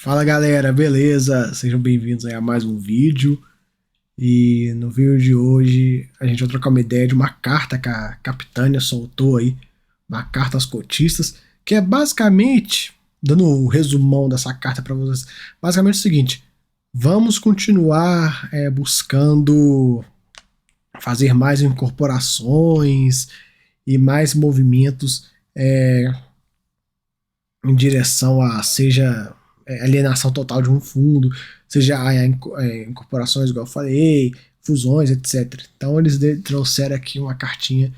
Fala galera, beleza? Sejam bem-vindos aí a mais um vídeo. E no vídeo de hoje a gente vai trocar uma ideia de uma carta que a Capitânia soltou aí, uma carta aos cotistas, que é basicamente, dando um resumão dessa carta para vocês, basicamente é o seguinte: vamos continuar buscando fazer mais incorporações e mais movimentos em direção a seja alienação total de um fundo, seja incorporações, igual eu falei, fusões, etc. Então eles trouxeram aqui uma cartinha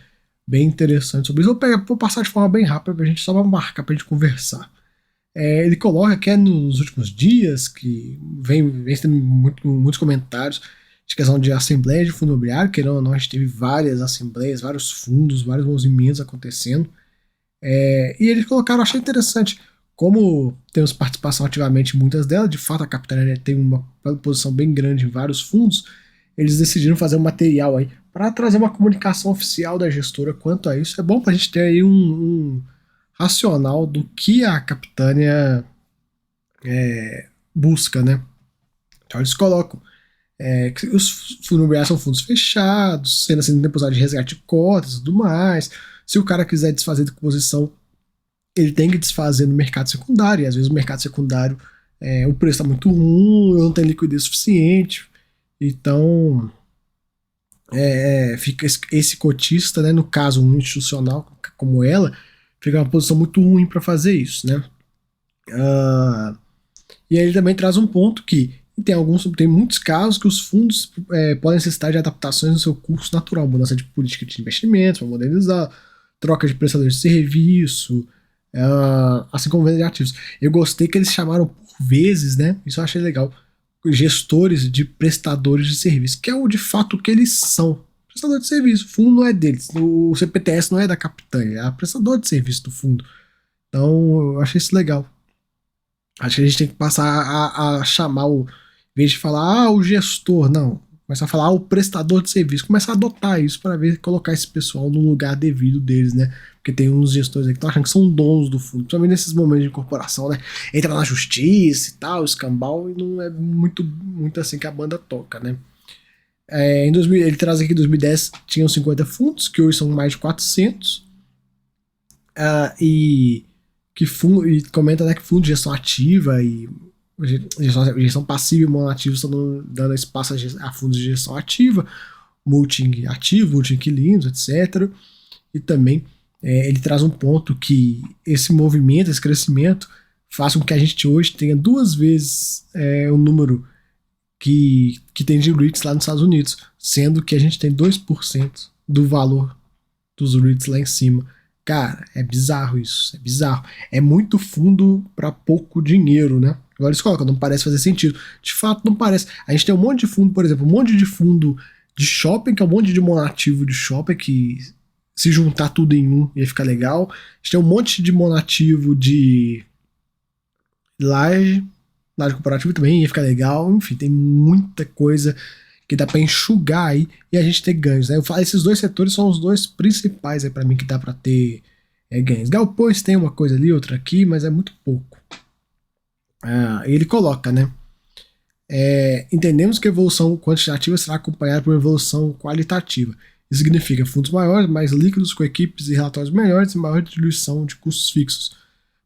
bem interessante sobre isso. Vou passar de forma bem rápida pra gente só marcar pra gente conversar. Ele coloca que é nos últimos dias que vem tendo muitos comentários de questão de assembleia de fundo imobiliário, que não, a gente teve várias assembleias, vários fundos, vários movimentos acontecendo. E eles colocaram, achei interessante, como temos participação ativamente em muitas delas, de fato a Capitânia tem uma posição bem grande em vários fundos, eles decidiram fazer um material aí para trazer uma comunicação oficial da gestora quanto a isso. É bom para a gente ter aí um racional do que a Capitânia busca, né? Então eles colocam que os fundos imobiliários são fundos fechados, sendo assim, tem possibilidade de resgate de cotas e tudo mais. Se o cara quiser desfazer de posição, ele tem que desfazer no mercado secundário, e às vezes o mercado secundário o preço está muito ruim, não tem liquidez suficiente, então fica esse cotista, né, no caso um institucional como ela, fica uma posição muito ruim para fazer isso, né? E aí ele também traz um ponto que tem muitos casos que os fundos podem necessitar de adaptações no seu curso natural, mudança de política de investimentos para modernizar, troca de prestadores de serviço, assim como venda de ativos. Eu gostei que eles chamaram por vezes, né? Isso eu achei legal. Gestores de prestadores de serviço, que é o de fato que eles são. Prestador de serviço. O fundo não é deles. O CPTS não é da Capitânia, é prestador de serviço do fundo. Então eu achei isso legal. Acho que a gente tem que passar a chamar em vez de falar, o gestor, não. Começar a falar, o prestador de serviço. Começar a adotar isso para ver, colocar esse pessoal no lugar devido deles, né? Porque tem uns gestores aí que estão achando que são donos do fundo, principalmente nesses momentos de incorporação, né? Entra na justiça e tal, escambau, e não é muito assim que a banda toca, né? Ele traz aqui que em 2010 tinham 50 fundos, que hoje são mais de 400. E comenta, né, que fundo de gestão ativa e gestão passiva e monoativa estão dando espaço a fundos de gestão ativa, multi-ativo, multi-inquilinos, etc. E também ele traz um ponto que esse movimento, esse crescimento, faz com que a gente hoje tenha duas vezes o número que tem de REITs lá nos Estados Unidos, sendo que a gente tem 2% do valor dos REITs lá em cima. Cara, é bizarro isso, é bizarro. É muito fundo para pouco dinheiro, né? Agora eles colocam, não parece fazer sentido. De fato, não parece. A gente tem um monte de fundo, por exemplo, um monte de fundo de shopping, que é um monte de monativo de shopping, que se juntar tudo em um ia ficar legal. A gente tem um monte de monativo de laje corporativo também ia ficar legal. Enfim, tem muita coisa que dá para enxugar aí e a gente ter ganhos, né? Eu falo, esses dois setores são os dois principais aí para mim que dá para ter ganhos. Galpões tem uma coisa ali, outra aqui, mas é muito pouco. Ele coloca, né? Entendemos que a evolução quantitativa será acompanhada por uma evolução qualitativa. Isso significa fundos maiores, mais líquidos, com equipes e relatórios melhores e maior diluição de custos fixos.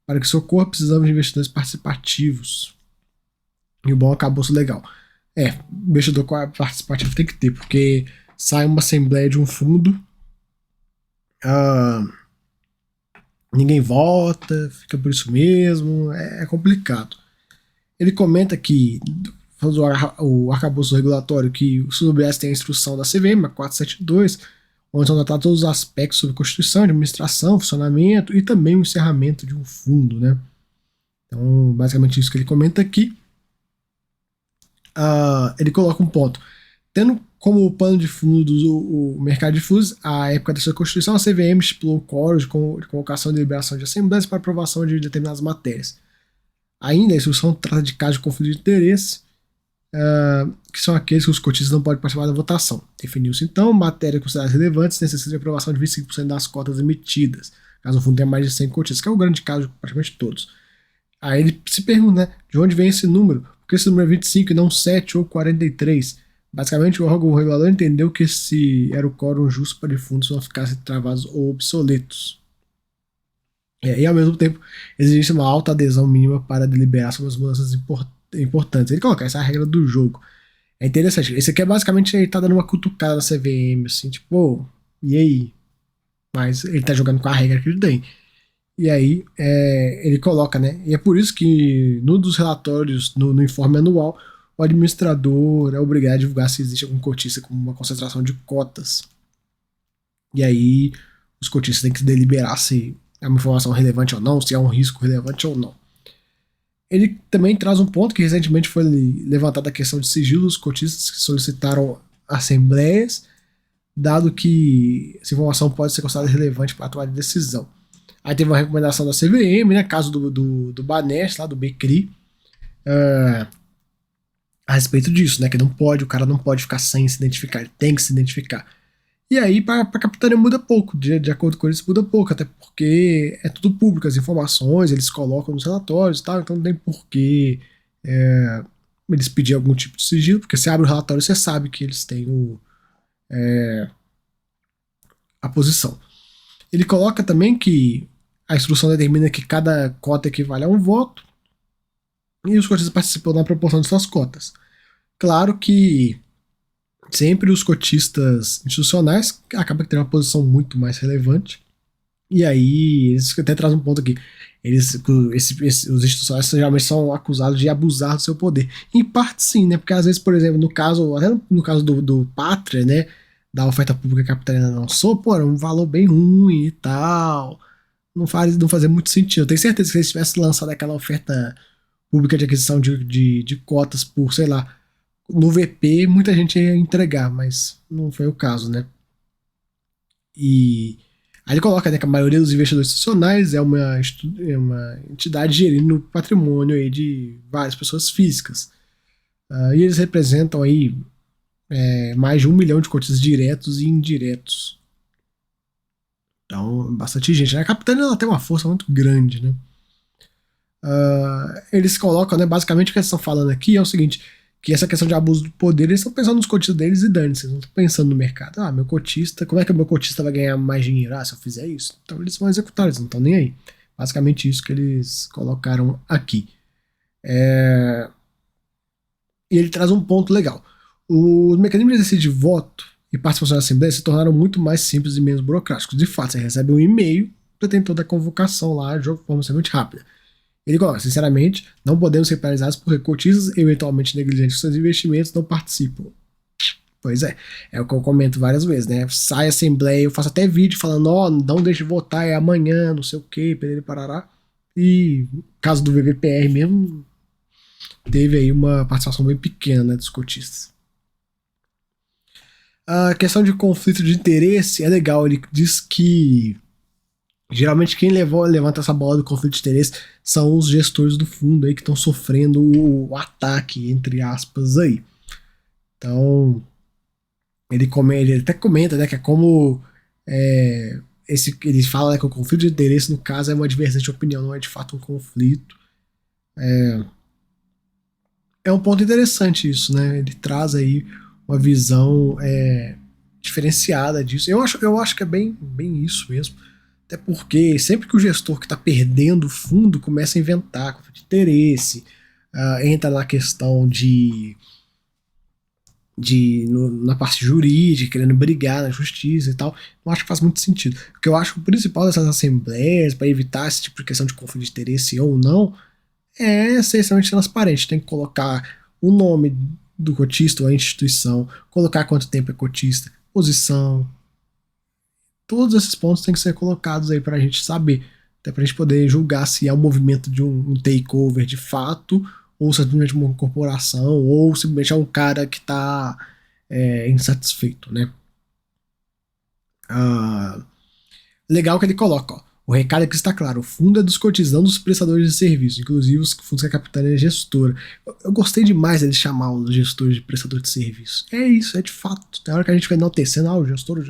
Para que isso ocorra, precisamos de investidores participativos. E o bom acabou-se legal. Investidor participativo tem que ter, porque sai uma assembleia de um fundo, ninguém vota, fica por isso mesmo, é complicado. Ele comenta que o arcabouço regulatório, que o SUS tem a instrução da CVM, a 472, onde são tratados todos os aspectos sobre constituição, administração, funcionamento e também o encerramento de um fundo, né? Então, basicamente isso que ele comenta aqui. Ele coloca um ponto. Tendo como pano de fundo o mercado de fundos, a época da sua constituição, a CVM estipulou o quórum de convocação e deliberação de assembleias para aprovação de determinadas matérias. Ainda, a instrução trata de casos de conflito de interesse, que são aqueles que os cotistas não podem participar da votação. Definiu-se, então, matérias consideradas relevantes necessitam de aprovação de 25% das cotas emitidas, caso o fundo tenha mais de 100 cotistas, que é o grande caso de praticamente todos. Aí ele se pergunta, né, de onde vem esse número? Por que esse número é 25 e não 7 ou 43? Basicamente, o órgão regulador entendeu que esse era o quórum justo para defuntos não ficassem travados ou obsoletos. E, ao mesmo tempo, existe uma alta adesão mínima para deliberar sobre as mudanças importantes. Ele coloca essa regra do jogo. É interessante. Esse aqui é basicamente ele tá dando uma cutucada na CVM, assim, tipo, pô, e aí? Mas ele tá jogando com a regra que ele tem. E aí ele coloca, né? E é por isso que no dos relatórios, no informe anual, o administrador é obrigado a divulgar se existe algum cotista com uma concentração de cotas. E aí os cotistas têm que deliberar se é uma informação relevante ou não, se é um risco relevante ou não. Ele também traz um ponto que recentemente foi levantada a questão de sigilo dos cotistas que solicitaram assembleias, dado que essa informação pode ser considerada relevante para a tomada de decisão. Aí teve uma recomendação da CVM, né, caso do Banesh, lá do Becri, a respeito disso, né, que não pode, o cara não pode ficar sem se identificar, ele tem que se identificar. E aí, para a capitania muda pouco, de acordo com eles, muda pouco, até porque é tudo público, as informações, eles colocam nos relatórios e tal, então não tem porquê eles pedirem algum tipo de sigilo, porque você abre o relatório e você sabe que eles têm a posição. Ele coloca também que a instrução determina que cada cota equivale a um voto e os cotistas participam na proporção de suas cotas. Claro que sempre os cotistas institucionais acabam tendo uma posição muito mais relevante. E aí, eles até trazem um ponto aqui. Os institucionais geralmente são acusados de abusar do seu poder. Em parte sim, né? Porque às vezes, por exemplo, até no caso do Pátria, né? Da oferta pública que a capitania lançou, pô, era um valor bem ruim e tal. Não fazia muito sentido. Eu tenho certeza que se eles tivessem lançado aquela oferta pública de aquisição de cotas por, sei lá, no VP, muita gente ia entregar, mas não foi o caso, né? E aí ele coloca, né, que a maioria dos investidores institucionais é uma entidade gerindo o patrimônio aí de várias pessoas físicas. E eles representam aí mais de 1 milhão de cotistas diretos e indiretos. Então, bastante gente. A capitânia ela tem uma força muito grande, né? Eles colocam, né, basicamente o que eles estão falando aqui é o seguinte, que essa questão de abuso do poder, eles estão pensando nos cotistas deles e dane-se, eles não estão pensando no mercado. Meu cotista, como é que o meu cotista vai ganhar mais dinheiro? Se eu fizer isso. Então eles vão executar, eles não estão nem aí. Basicamente isso que eles colocaram aqui. E ele traz um ponto legal. Os mecanismos de exercício de voto e participação na Assembleia se tornaram muito mais simples e menos burocráticos. De fato, você recebe um e-mail, você tem toda a convocação lá, de forma extremamente rápida. Ele coloca, sinceramente, não podemos ser penalizados porque cotistas eventualmente negligentes de seus investimentos não participam. Pois é o que eu comento várias vezes, né? Sai a assembleia, eu faço até vídeo falando, não deixe de votar, é amanhã, não sei o que, perere parará. E caso do VVPR mesmo, teve aí uma participação bem pequena, né, dos cotistas. A questão de conflito de interesse é legal, ele diz que geralmente quem levanta essa bola do conflito de interesse são os gestores do fundo aí que estão sofrendo o ataque, entre aspas, aí. Então, ele até comenta, né, que é como ele fala, né, que o conflito de interesse, no caso, é uma divergência de opinião, não é de fato um conflito. É um ponto interessante isso, né? Ele traz aí uma visão diferenciada disso. Eu acho que é bem isso mesmo. Até porque sempre que o gestor que está perdendo o fundo começa a inventar conflito de interesse, entra na questão na parte jurídica, querendo brigar na justiça e tal, não acho que faz muito sentido. Porque eu acho que o principal dessas assembleias, para evitar esse tipo de questão de conflito de interesse ou não, é ser extremamente transparente. Tem que colocar o nome do cotista ou a instituição, colocar quanto tempo é cotista, posição. Todos esses pontos têm que ser colocados aí para a gente saber, até para a gente poder julgar se é um movimento de um takeover de fato, ou simplesmente uma corporação, ou simplesmente é um cara que está insatisfeito, né? Legal que ele coloca, ó. O recado aqui está claro, o fundo é dos cotistas, não dos prestadores de serviço, inclusive os fundos que a capitânia é gestora. Eu gostei demais dele chamar os gestores de prestador de serviço. É isso, é de fato. Tem hora que a gente vai enaltecendo, o gestor,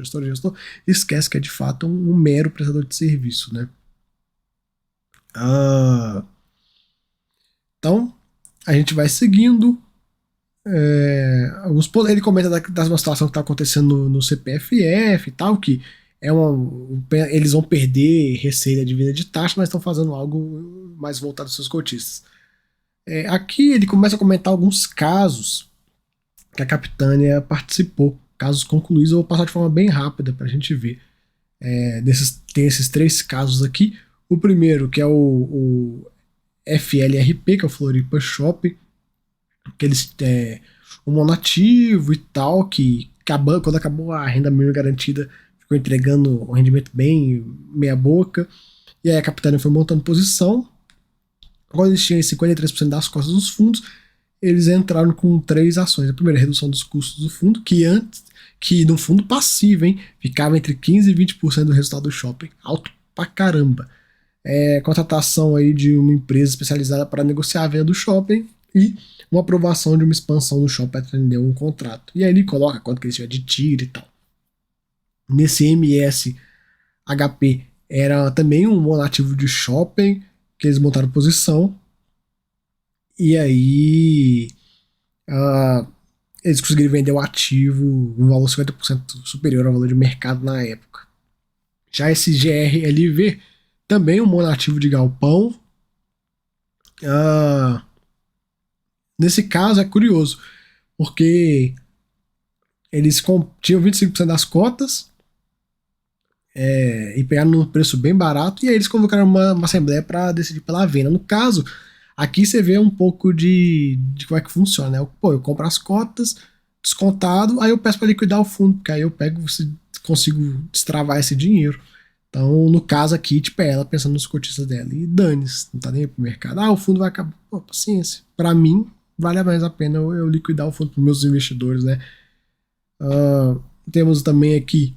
esquece que é de fato um mero prestador de serviço, né? a gente vai seguindo. Ele comenta da situação que está acontecendo no CPFF e tal, que eles vão perder receita de vida de taxa, mas estão fazendo algo mais voltado aos seus cotistas. Aqui ele começa a comentar alguns casos que a Capitânia participou, casos concluídos. Eu vou passar de forma bem rápida para a gente ver. Tem esses 3 casos aqui. O primeiro, que é o FLRP, que é o Floripa Shopping, que eles um monativo e tal, que quando acabou a renda mínima garantida, ficou entregando um rendimento bem meia boca, e aí a Capitânia foi montando posição. Quando eles tinham 53% das cotas dos fundos, eles entraram com 3 ações. A primeira, a redução dos custos do fundo, que no fundo passivo, hein, ficava entre 15% e 20% do resultado do shopping, alto pra caramba. Contratação aí de uma empresa especializada para negociar a venda do shopping e uma aprovação de uma expansão do shopping para atender um contrato. E aí ele coloca quanto que eles tiver de tiro e tal. Nesse MSHP era também um monativo de shopping que eles montaram posição. E aí eles conseguiram vender o ativo um valor 50% superior ao valor de mercado na época. Já esse GRLV, também um monativo de galpão. Nesse caso é curioso, porque eles tinham 25% das cotas e pegaram num preço bem barato, e aí eles convocaram uma assembleia para decidir pela venda. No caso, aqui você vê um pouco de como é que funciona, né? Eu compro as cotas, descontado, aí eu peço para liquidar o fundo, porque aí eu consigo destravar esse dinheiro. Então, no caso aqui, tipo, ela pensando nos cotistas dela, e dane-se, não tá nem pro mercado. O fundo vai acabar. Pô, paciência. Pra mim, vale mais a pena eu liquidar o fundo para meus investidores, né? Temos também aqui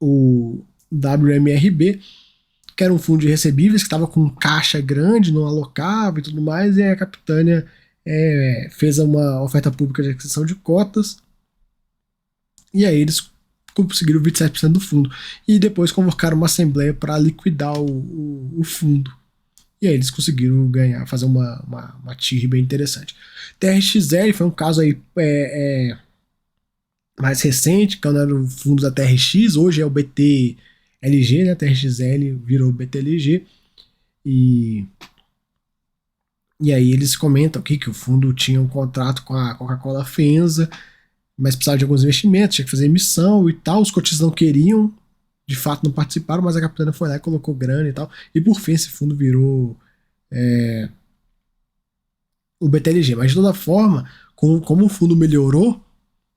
o WMRB, que era um fundo de recebíveis que estava com caixa grande, não alocava e tudo mais, e a Capitânia fez uma oferta pública de aquisição de cotas, e aí eles conseguiram 27% do fundo, e depois convocaram uma assembleia para liquidar o fundo, e aí eles conseguiram ganhar, fazer uma TIR bem interessante. TRXL foi um caso aí mais recente, quando era o fundo da TRX, hoje é o BTLG, né? TRXL virou BTLG, e aí eles comentam aqui que o fundo tinha um contrato com a Coca-Cola FEMSA, mas precisava de alguns investimentos, tinha que fazer emissão e tal, os cotistas não queriam, de fato não participaram, mas a Capitânia foi lá e colocou grana e tal, e por fim esse fundo virou o BTLG. Mas de toda forma, como o fundo melhorou,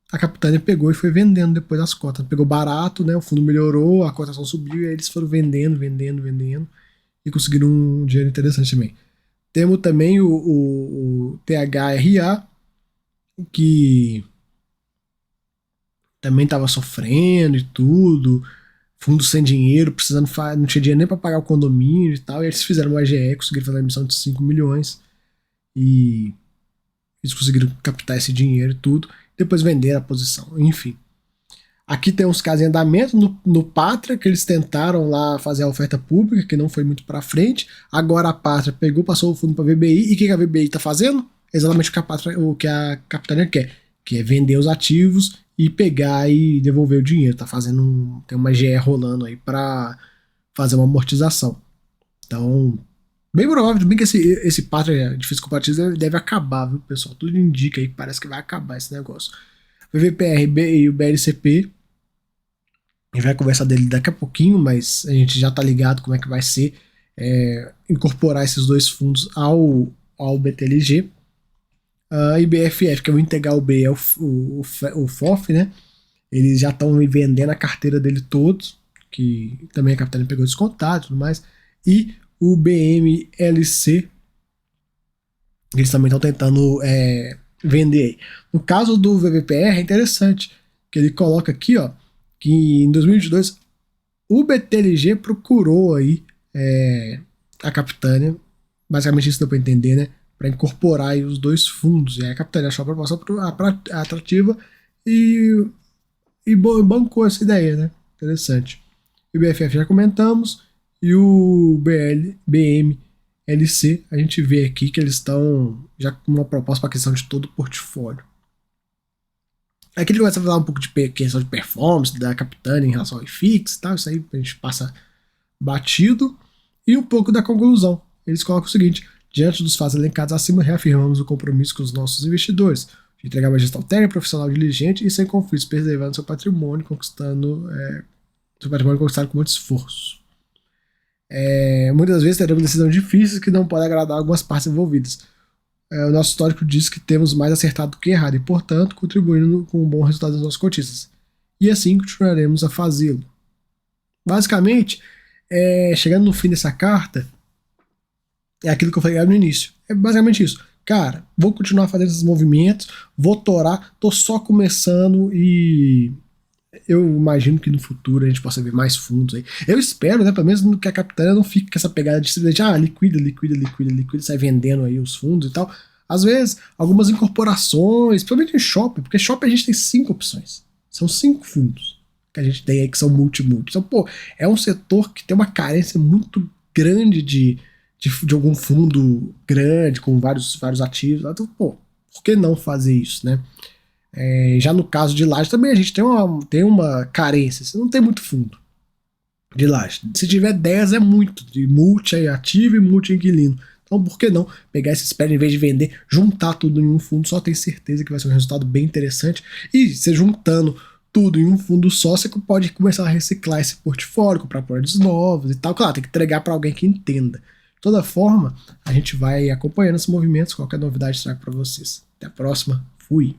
a Capitânia pegou e foi vendendo depois as cotas. Pegou barato, né? O fundo melhorou, a cotação subiu, e aí eles foram vendendo, e conseguiram um dinheiro interessante também. Temos também o THRA, que também estava sofrendo e tudo, fundo sem dinheiro, precisando não tinha dinheiro nem para pagar o condomínio e tal, e eles fizeram uma AGE, conseguiram fazer uma emissão de 5 milhões, e eles conseguiram captar esse dinheiro e tudo, depois vender a posição, enfim. Aqui tem uns casos em andamento no Pátria, que eles tentaram lá fazer a oferta pública, que não foi muito para frente. Agora a Pátria pegou, passou o fundo para a VBI, e o que a VBI está fazendo? Exatamente o que a Capitânia quer, que é vender os ativos e pegar e devolver o dinheiro. Tá fazendo tem uma GE rolando aí para fazer uma amortização. Então, bem provável, bem que esse Pátria de físico comparativo deve acabar, viu, pessoal? Tudo indica aí que parece que vai acabar esse negócio. O VVPR e o BLCP, a gente vai conversar dele daqui a pouquinho, mas a gente já tá ligado como é que vai ser incorporar esses dois fundos ao BTLG. IBFF, que é o Integral B, é o FOF, né? Eles já estão vendendo a carteira dele todos, que também a Capitânia pegou descontado e tudo mais. E o BMLC, eles também estão tentando vender aí. No caso do VVPR é interessante, que ele coloca aqui, ó, que em 2022 o BTLG procurou aí a Capitânia, basicamente isso deu para entender, né, para incorporar aí os dois fundos, e aí a Capitânia achou a proposta atrativa e bancou essa ideia, né, interessante. O BFF já comentamos, e o BMLC LC, a gente vê aqui que eles estão já com uma proposta para aquisição de todo o portfólio. Aqui ele começa a falar um pouco de questão de performance da Capitânia em relação ao IFIX e tal, isso aí a gente passa batido, e um pouco da conclusão. Eles colocam o seguinte: diante dos fatos elencados acima, reafirmamos o compromisso com os nossos investidores de entregar uma gestão técnica, profissional, diligente e sem conflitos, preservando seu patrimônio, seu patrimônio conquistado com muito esforço. Muitas vezes teremos decisões difíceis que não podem agradar algumas partes envolvidas. O nosso histórico diz que temos mais acertado do que errado e, portanto, contribuindo com um bom resultado dos nossos cotistas. E assim continuaremos a fazê-lo. Basicamente, chegando no fim dessa carta, é aquilo que eu falei no início. É basicamente isso. Cara, vou continuar fazendo esses movimentos, vou torar, tô só começando e eu imagino que no futuro a gente possa ver mais fundos aí. Eu espero, né, pelo menos que a Capitânia não fique com essa pegada de liquida, sai vendendo aí os fundos e tal. Às vezes, algumas incorporações, principalmente em shopping, porque shopping a gente tem 5 opções. São 5 fundos que a gente tem aí que são multi-multi. Então, pô, é um setor que tem uma carência muito grande de algum fundo grande, com vários ativos. Então, pô, por que não fazer isso, né? Já no caso de laje também a gente tem uma carência, você não tem muito fundo de laje. Se tiver 10 é muito, de multi-ativo e multi-inquilino. Então por que não pegar esse spread em vez de vender, juntar tudo em um fundo só, tem certeza que vai ser um resultado bem interessante. E você juntando tudo em um fundo só, você pode começar a reciclar esse portfólio, comprar projetos novos e tal. Claro, tem que entregar para alguém que entenda. De toda forma, a gente vai acompanhando esses movimentos, qualquer novidade trago para vocês. Até a próxima, fui!